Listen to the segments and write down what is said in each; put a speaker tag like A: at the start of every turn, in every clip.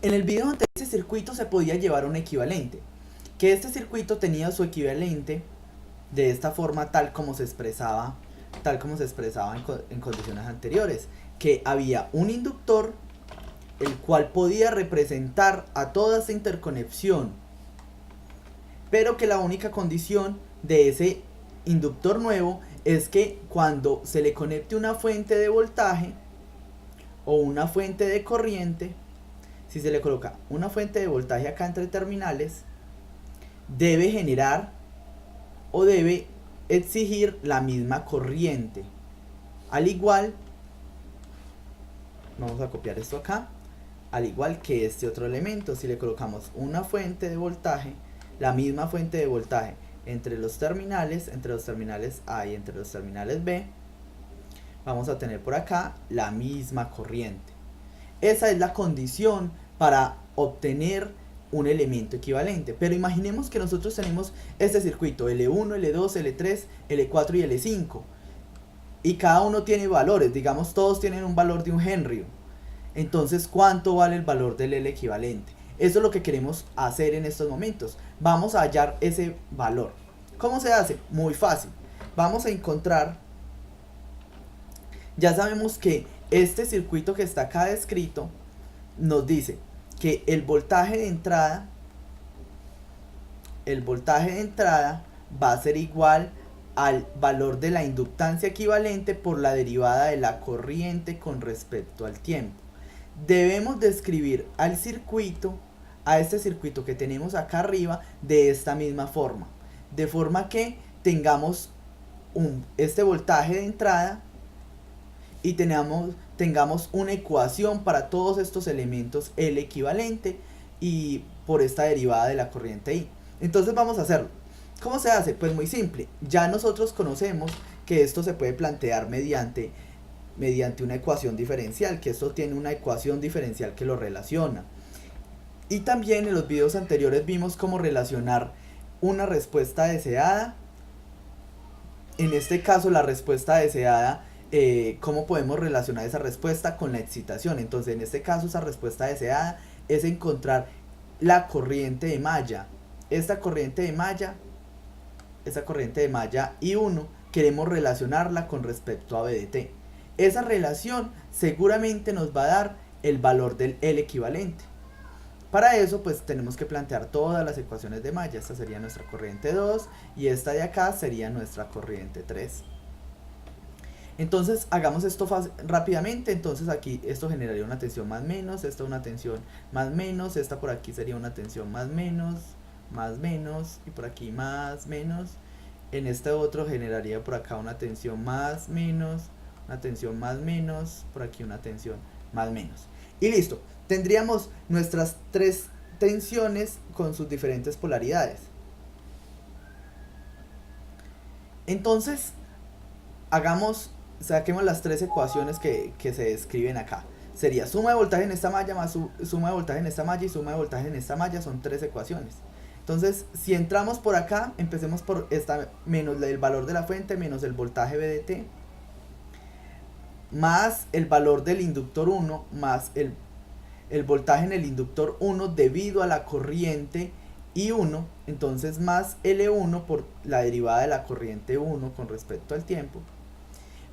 A: En el video anterior, ese circuito se podía llevar a un equivalente, que este circuito tenía su equivalente de esta forma tal como se expresaba en condiciones anteriores, que había un inductor el cual podía representar a toda esta interconexión, pero que la única condición de ese inductor nuevo es que cuando se le conecte una fuente de voltaje o una fuente de corriente, si se le coloca una fuente de voltaje acá entre terminales, debe generar o debe exigir la misma corriente. Al igual, vamos a copiar esto acá, al igual que este otro elemento, si le colocamos una fuente de voltaje, la misma fuente de voltaje entre los terminales A y entre los terminales B, vamos a tener por acá la misma corriente. Esa es la condición para obtener un elemento equivalente. Pero imaginemos que nosotros tenemos este circuito L1, L2, L3, L4 y L5, y cada uno tiene valores, digamos todos tienen un valor de un Henry. Entonces, ¿cuánto vale el valor del L equivalente? Eso es lo que queremos hacer en estos momentos. Vamos a hallar ese valor. ¿Cómo se hace? Muy fácil. Vamos a encontrar, ya sabemos que este circuito que está acá descrito nos dice que el voltaje de entrada va a ser igual al valor de la inductancia equivalente por la derivada de la corriente con respecto al tiempo. Debemos describir al circuito, a este circuito que tenemos acá arriba, de esta misma forma, de forma que tengamos este voltaje de entrada y tengamos una ecuación para todos estos elementos L equivalente y por esta derivada de la corriente I. Entonces vamos a hacerlo. ¿Cómo se hace? Pues muy simple. Ya nosotros conocemos que esto se puede plantear mediante una ecuación diferencial, que esto tiene una ecuación diferencial que lo relaciona. Y también en los videos anteriores vimos cómo relacionar una respuesta deseada. En este caso la respuesta deseada, cómo podemos relacionar esa respuesta con la excitación. Entonces en este caso esa respuesta deseada es encontrar la corriente de malla. Esta corriente de malla I1 queremos relacionarla con respecto a BDT. Esa relación seguramente nos va a dar el valor del L equivalente. Para eso pues tenemos que plantear todas las ecuaciones de malla. Esta sería nuestra corriente 2 y esta de acá sería nuestra corriente 3. Entonces hagamos esto rápidamente. Entonces aquí esto generaría una tensión más menos, esta una tensión más menos, esta por aquí sería una tensión más menos y por aquí más menos. En este otro generaría por acá una tensión más menos, una tensión más menos, por aquí una tensión más menos. Y listo, tendríamos nuestras tres tensiones con sus diferentes polaridades. Entonces, saquemos las tres ecuaciones que se describen acá. Sería suma de voltaje en esta malla más suma de voltaje en esta malla y suma de voltaje en esta malla, son tres ecuaciones. Entonces, si entramos por acá, empecemos por esta menos el valor de la fuente menos el voltaje BDT más el valor del inductor 1 más el voltaje en el inductor 1 debido a la corriente I1, entonces más L1 por la derivada de la corriente 1 con respecto al tiempo,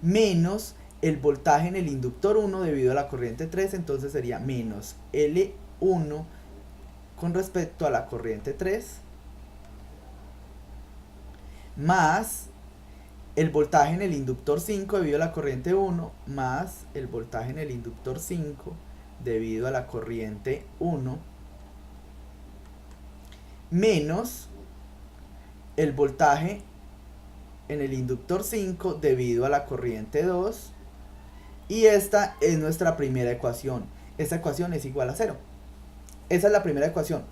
A: menos el voltaje en el inductor 1 debido a la corriente 3, entonces sería menos L1 con respecto a la corriente 3, más el voltaje en el inductor 5 debido a la corriente 1, más el voltaje en el inductor 5 debido a la corriente 1, menos el voltaje en el inductor 5 debido a la corriente 2, y esta es nuestra primera ecuación. Esta ecuación es igual a 0. Esa es la primera ecuación,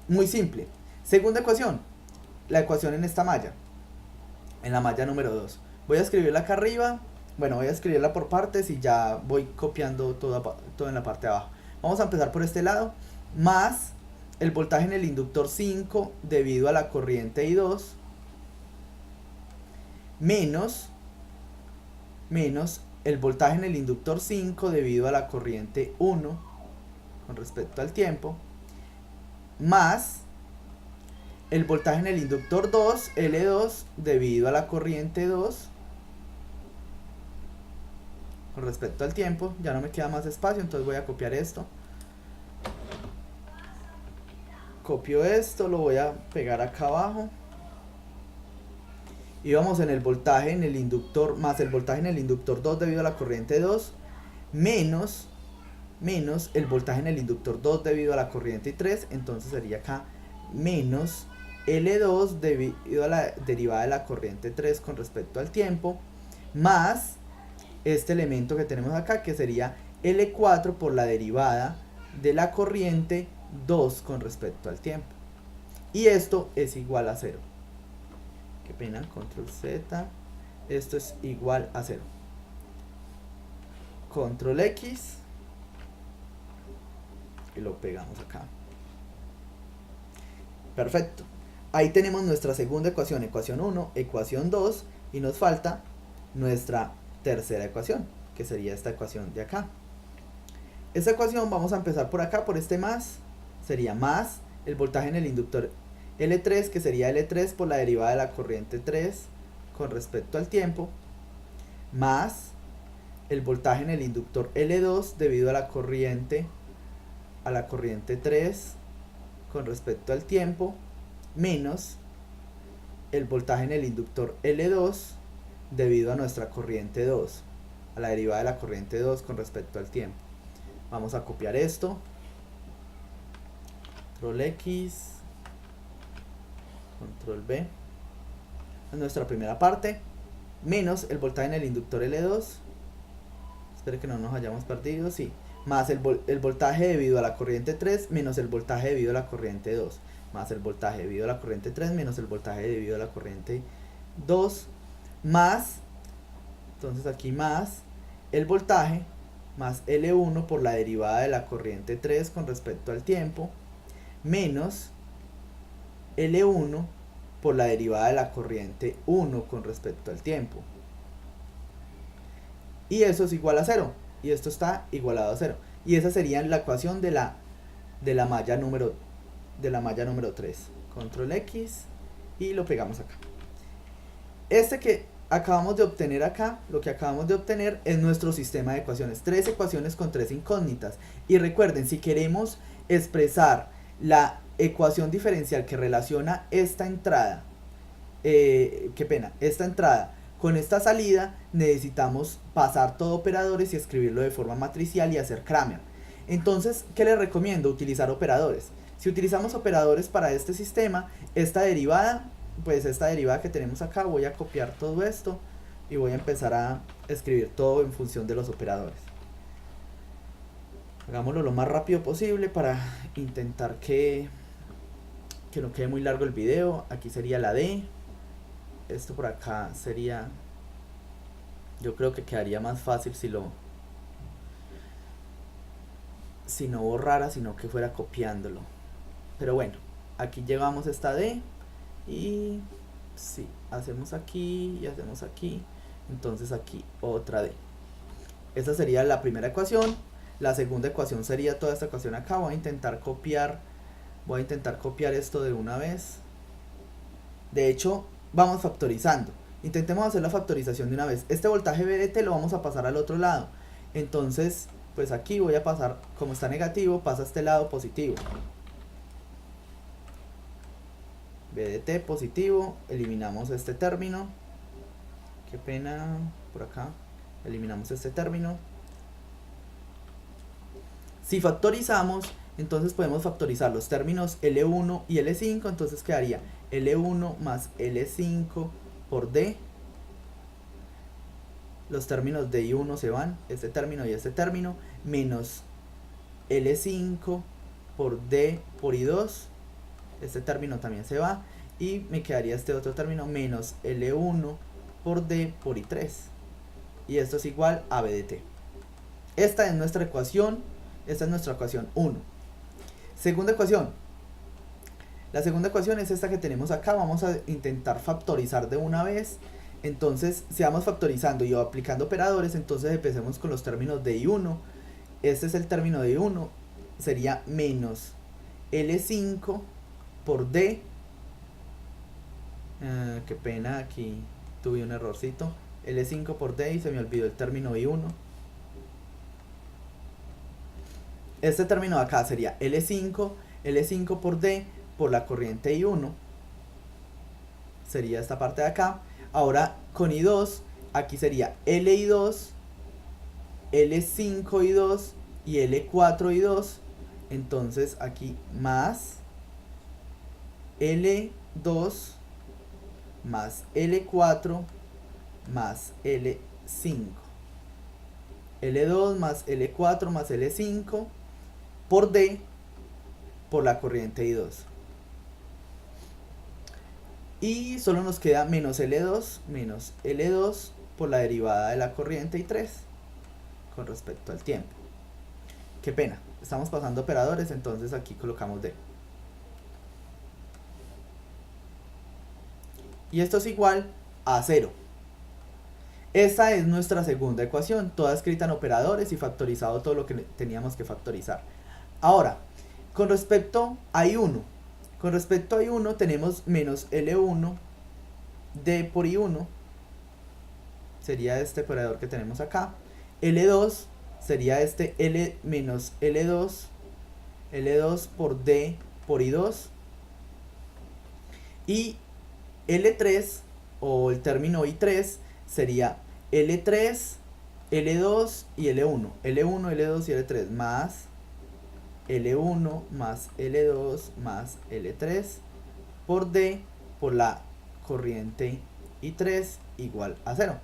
A: muy simple. Segunda ecuación, la ecuación en esta malla, en la malla número 2. Voy a escribirla acá arriba. Bueno, voy a escribirla por partes y ya voy copiando todo en la parte de abajo. Vamos a empezar por este lado. Más el voltaje en el inductor 5 debido a la corriente I2. Menos el voltaje en el inductor 5 debido a la corriente 1. con respecto al tiempo, más el voltaje en el inductor 2, L2, debido a la corriente 2, con respecto al tiempo. Ya no me queda más espacio, entonces voy a copiar esto. Copio esto, lo voy a pegar acá abajo. Y vamos en el voltaje en el inductor, más el voltaje en el inductor 2 debido a la corriente 2, menos el voltaje en el inductor 2 debido a la corriente 3, entonces sería acá menos L2 debido a la derivada de la corriente 3 con respecto al tiempo, más este elemento que tenemos acá, que sería L4 por la derivada de la corriente 2 con respecto al tiempo. Y esto es igual a 0. Qué pena, control Z. Esto es igual a 0. Control X. Y lo pegamos acá. Perfecto. Ahí tenemos nuestra segunda ecuación, ecuación 1, ecuación 2. Y nos falta nuestra tercera ecuación, que sería esta ecuación de acá. Esta ecuación vamos a empezar por acá, por este más. Sería más el voltaje en el inductor L3, que sería L3 por la derivada de la corriente 3 con respecto al tiempo, más el voltaje en el inductor L2 debido a la corriente 3 con respecto al tiempo, menos el voltaje en el inductor L2 debido a nuestra corriente 2, a la derivada de la corriente 2 con respecto al tiempo. Vamos a copiar esto, control X, control V, en nuestra primera parte, menos el voltaje en el inductor L2, espero que no nos hayamos perdido, sí, más el voltaje debido a la corriente 3 menos el voltaje debido a la corriente 2, más el voltaje debido a la corriente 3 menos el voltaje debido a la corriente 2, más, entonces aquí más el voltaje más L1 por la derivada de la corriente 3 con respecto al tiempo, menos L1 por la derivada de la corriente 1 con respecto al tiempo. Y eso es igual a 0. Y esto está igualado a 0. Y esa sería la ecuación de la malla número 3. Control X y lo pegamos acá. Este que acabamos de obtener acá, lo que acabamos de obtener es nuestro sistema de ecuaciones. 3 ecuaciones con 3 incógnitas. Y recuerden, si queremos expresar la ecuación diferencial que relaciona esta entrada, esta entrada con esta salida, necesitamos pasar todo operadores y escribirlo de forma matricial y hacer Cramer. Entonces, ¿qué les recomiendo? Utilizar operadores. Si utilizamos operadores para este sistema, esta derivada que tenemos acá, voy a copiar todo esto y voy a empezar a escribir todo en función de los operadores. Hagámoslo lo más rápido posible para intentar que no quede muy largo el video. Aquí sería la D. Esto por acá sería, yo creo que quedaría más fácil si no borrara, sino que fuera copiándolo. Pero bueno, aquí llevamos esta D y si hacemos aquí y hacemos aquí, entonces aquí otra D. Esta sería la primera ecuación. La segunda ecuación sería toda esta ecuación acá. Voy a intentar copiar esto de una vez. De hecho, vamos factorizando. Intentemos hacer la factorización de una vez. Este voltaje VDT lo vamos a pasar al otro lado. Entonces, pues aquí voy a pasar, como está negativo, pasa a este lado positivo. VDT positivo, eliminamos este término. Qué pena, por acá. Eliminamos este término. Si factorizamos, entonces podemos factorizar los términos L1 y L5, entonces quedaría L1 más L5 por D. Los términos D y 1 se van, este término y este término, menos L5 por D por I2, este término también se va, y me quedaría este otro término, menos L1 por D por I3, y esto es igual a VDT. Esta es nuestra ecuación 1. Segunda ecuación. La segunda ecuación es esta que tenemos acá. Vamos a intentar factorizar de una vez. Entonces, si vamos factorizando y aplicando operadores, entonces empecemos con los términos de I1. Este es el término de I1. sería menos L5 por D. Qué pena, aquí tuve un errorcito. L5 por D y se me olvidó el término I1. Este término de acá sería L5 por D por la corriente I1. Sería esta parte de acá. Ahora con I2, aquí sería LI2, L5I2 y L4I2. Entonces aquí más L2 más L4 más L5. L2 más L4 más L5 por D por la corriente I2. Y solo nos queda menos L2 por la derivada de la corriente I3 con respecto al tiempo. Qué pena, estamos pasando operadores, entonces aquí colocamos D. Y esto es igual a 0. Esta es nuestra segunda ecuación, toda escrita en operadores y factorizado todo lo que teníamos que factorizar. Ahora, con respecto a I1, tenemos menos L1 D por I1, sería este operador que tenemos acá. L2 sería este L menos L2 por D por I2. Y L3 o el término I3 sería L3, L2 y L1. L1, L2 y L3 más L1 más L2 más L3 por D por la corriente I3 igual a 0.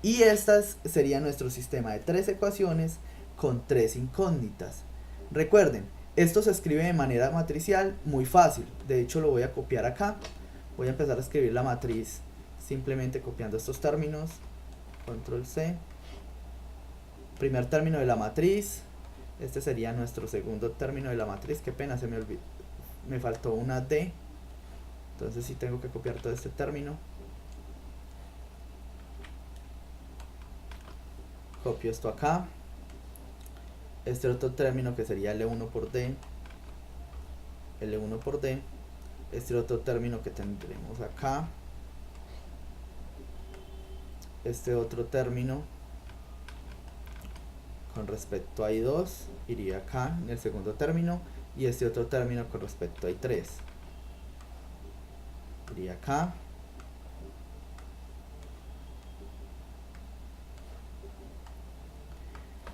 A: Y estas serían nuestro sistema de 3 ecuaciones con 3 incógnitas. Recuerden, esto se escribe de manera matricial muy fácil. De hecho lo voy a copiar acá. Voy a empezar a escribir la matriz simplemente copiando estos términos. Control C. Primer término de la matriz. Este sería nuestro segundo término de la matriz. Qué pena, se me olvidó. Me faltó una D. Entonces sí tengo que copiar todo este término. Copio esto acá. Este otro término que sería L1 por D. L1 por D. Este otro término que tendremos acá. Este otro término con respecto a I2 iría acá en el segundo término. Y este otro término con respecto a I3 iría acá.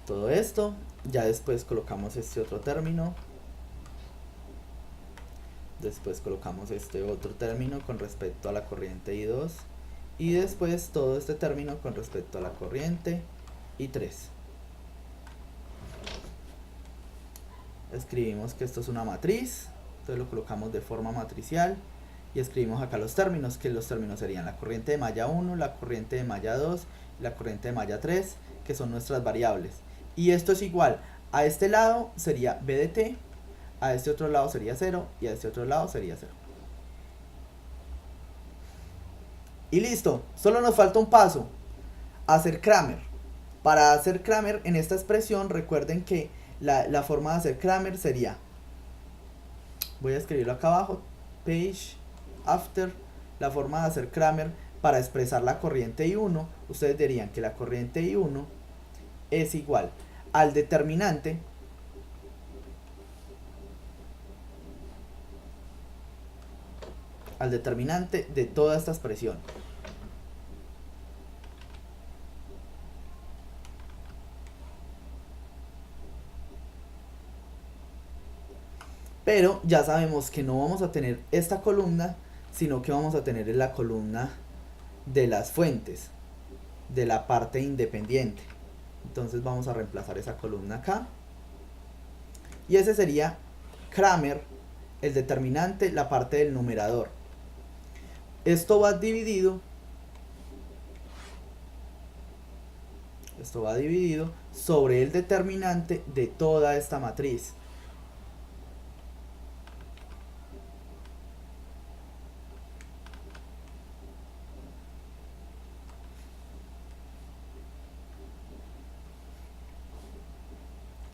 A: Todo esto. Ya después colocamos este otro término. Después colocamos este otro término con respecto a la corriente I2. Y después todo este término con respecto a la corriente I3. Escribimos que esto es una matriz. Entonces lo colocamos de forma matricial. Y escribimos acá los términos, que los términos serían la corriente de malla 1, la corriente de malla 2 y la corriente de malla 3, que son nuestras variables. Y esto es igual, a este lado sería B de t, a este otro lado sería 0 y a este otro lado sería 0. Y listo, solo nos falta un paso, hacer Cramer. Para hacer Cramer en esta expresión, recuerden que la forma de hacer Cramer sería, voy a escribirlo acá abajo, page after, la forma de hacer Cramer para expresar la corriente I1, ustedes dirían que la corriente I1 es igual al determinante de toda esta expresión. Pero ya sabemos que no vamos a tener esta columna, sino que vamos a tener la columna de las fuentes, de la parte independiente. Entonces vamos a reemplazar esa columna acá. Y ese sería Cramer, el determinante, la parte del numerador. Esto va dividido sobre el determinante de toda esta matriz.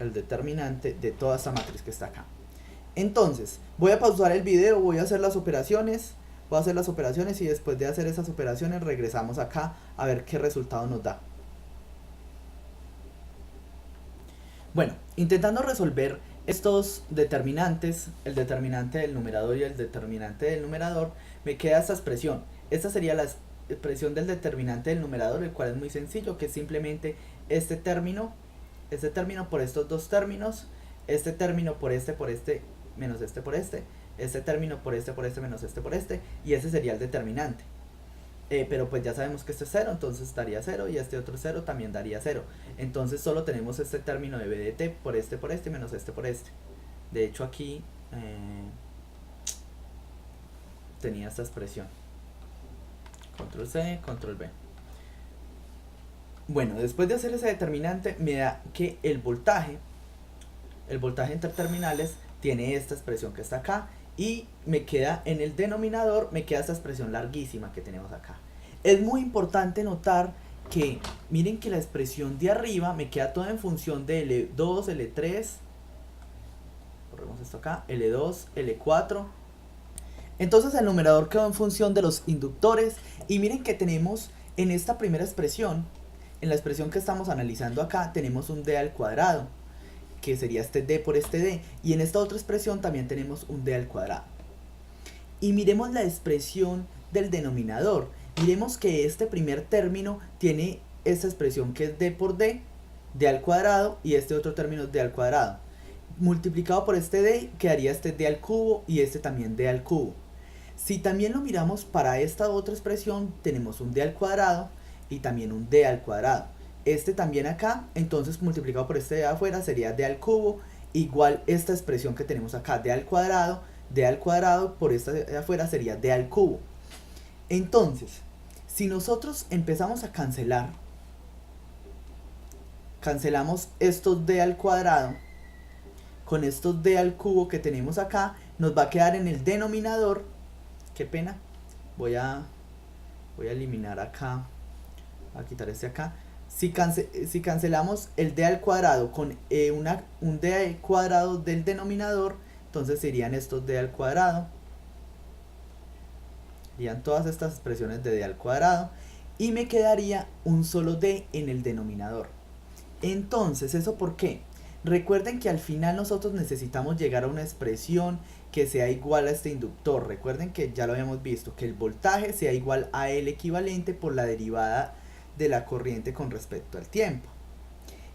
A: el determinante de toda esta matriz que está acá. Entonces, voy a pausar el video, voy a hacer las operaciones, y después de hacer esas operaciones regresamos acá a ver qué resultado nos da. Bueno, intentando resolver estos determinantes, el determinante del numerador y el determinante del numerador, me queda esta expresión. Esta sería la expresión del determinante del numerador, el cual es muy sencillo, que es simplemente este término por estos dos términos, este término por este menos este por este término por este menos este por este, y ese sería el determinante. Pero pues ya sabemos que este es 0, entonces daría 0, y este otro 0 también daría 0. Entonces solo tenemos este término de b de t por este menos este por este. De hecho aquí tenía esta expresión. Control C, control V. Bueno, después de hacer ese determinante me da que el voltaje entre terminales tiene esta expresión que está acá, y me queda en el denominador, me queda esta expresión larguísima que tenemos acá. Es muy importante notar que, miren que la expresión de arriba me queda toda en función de L2, L3, corremos esto acá, L2, L4. Entonces el numerador quedó en función de los inductores, y miren que tenemos en esta primera expresión, en la expresión que estamos analizando acá, tenemos un d al cuadrado, que sería este d por este d, y en esta otra expresión también tenemos un d al cuadrado. Y miremos la expresión del denominador, miremos que este primer término tiene esta expresión que es d por d al cuadrado, y este otro término es d al cuadrado. Multiplicado por este d quedaría este d al cubo y este también d al cubo. Si también lo miramos para esta otra expresión, tenemos un d al cuadrado y también un d al cuadrado. Este también acá, entonces multiplicado por este de afuera sería d al cubo, igual esta expresión que tenemos acá, d al cuadrado por esta de afuera sería d al cubo. Entonces, si nosotros empezamos a cancelamos estos d al cuadrado con estos d al cubo que tenemos acá, nos va a quedar en el denominador, qué pena, voy a eliminar acá, a quitar este acá. Si cancelamos el d al cuadrado con un d al cuadrado del denominador, entonces serían estos d al cuadrado. Serían todas estas expresiones de d al cuadrado. Y me quedaría un solo d en el denominador. Entonces, ¿eso por qué? Recuerden que al final nosotros necesitamos llegar a una expresión que sea igual a este inductor. Recuerden que ya lo habíamos visto, que el voltaje sea igual a L equivalente por la derivada de la corriente con respecto al tiempo.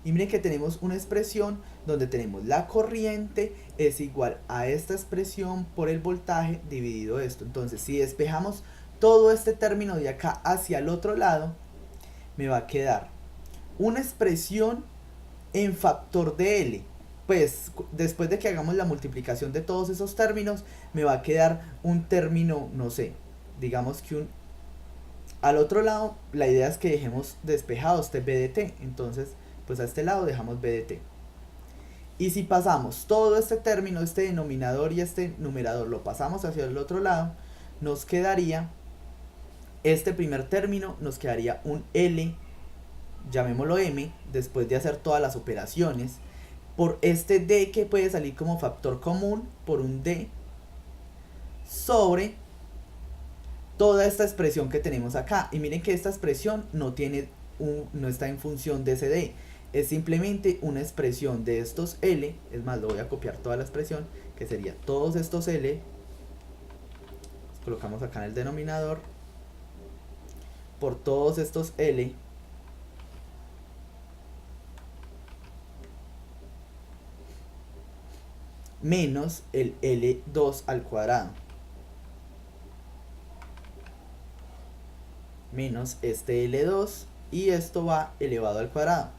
A: Y miren que tenemos una expresión donde tenemos la corriente es igual a esta expresión por el voltaje dividido esto. Entonces, si despejamos todo este término de acá hacia el otro lado, me va a quedar una expresión en factor de L. Pues después de que hagamos la multiplicación de todos esos términos, me va a quedar un término, no sé, digamos que al otro lado, la idea es que dejemos despejado este b de t, entonces pues a este lado dejamos b de t. Y si pasamos todo este término, este denominador y este numerador, lo pasamos hacia el otro lado, nos quedaría, este primer término nos quedaría un L, llamémoslo M, después de hacer todas las operaciones, por este D que puede salir como factor común, por un D, sobre toda esta expresión que tenemos acá. Y miren que esta expresión no está en función de ese D, es simplemente una expresión de estos L. Es más, lo voy a copiar toda la expresión, que sería todos estos L, los colocamos acá en el denominador, por todos estos L menos el L2 al cuadrado menos este L2, y esto va elevado al cuadrado.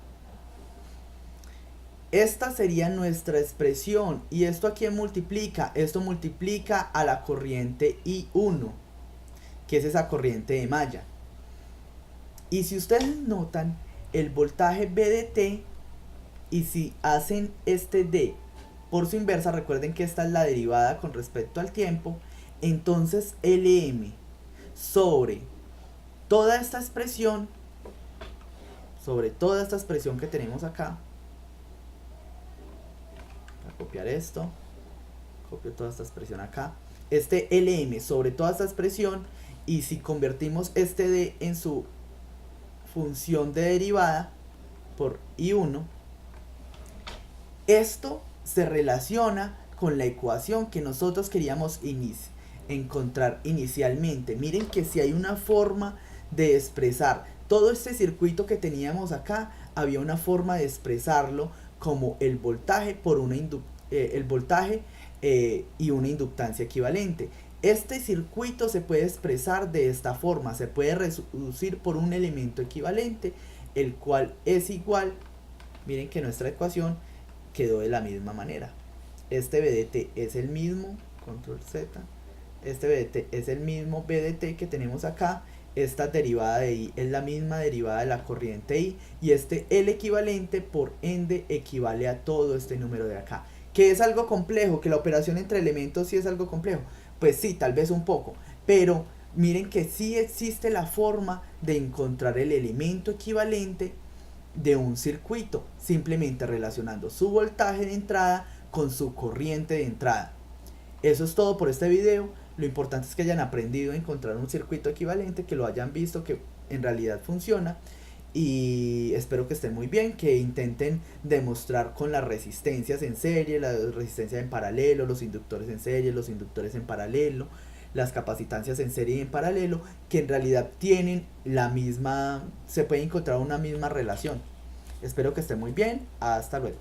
A: Esta sería nuestra expresión, y esto a quién multiplica, esto multiplica a la corriente I1, que es esa corriente de malla. Y si ustedes notan el voltaje B de T, y si hacen este D por su inversa, recuerden que esta es la derivada con respecto al tiempo, entonces Lm sobre toda esta expresión que tenemos acá, a copiar esto, copio toda esta expresión acá, este Lm sobre toda esta expresión, y si convertimos este d en su función de derivada por I1, esto se relaciona con la ecuación que nosotros queríamos encontrar inicialmente. Miren que si hay una forma de expresar todo este circuito que teníamos acá, había una forma de expresarlo como el voltaje por una y una inductancia equivalente. Este circuito se puede expresar de esta forma, se puede reducir por un elemento equivalente, el cual es igual, miren que nuestra ecuación quedó de la misma manera. Este BDT es el mismo, control Z, este BDT es el mismo BDT que tenemos acá, esta derivada de I es la misma derivada de la corriente I, y este L equivalente por ende equivale a todo este número de acá. ¿Que es algo complejo? ¿Que la operación entre elementos sí es algo complejo? Pues sí, tal vez un poco, pero miren que sí existe la forma de encontrar el elemento equivalente de un circuito, simplemente relacionando su voltaje de entrada con su corriente de entrada. Eso es todo por este video. Lo importante es que hayan aprendido a encontrar un circuito equivalente, que lo hayan visto que en realidad funciona, y espero que estén muy bien, que intenten demostrar con las resistencias en serie, la resistencia en paralelo, los inductores en serie, los inductores en paralelo, las capacitancias en serie y en paralelo, que en realidad tienen la misma, se puede encontrar una misma relación. Espero que estén muy bien, hasta luego.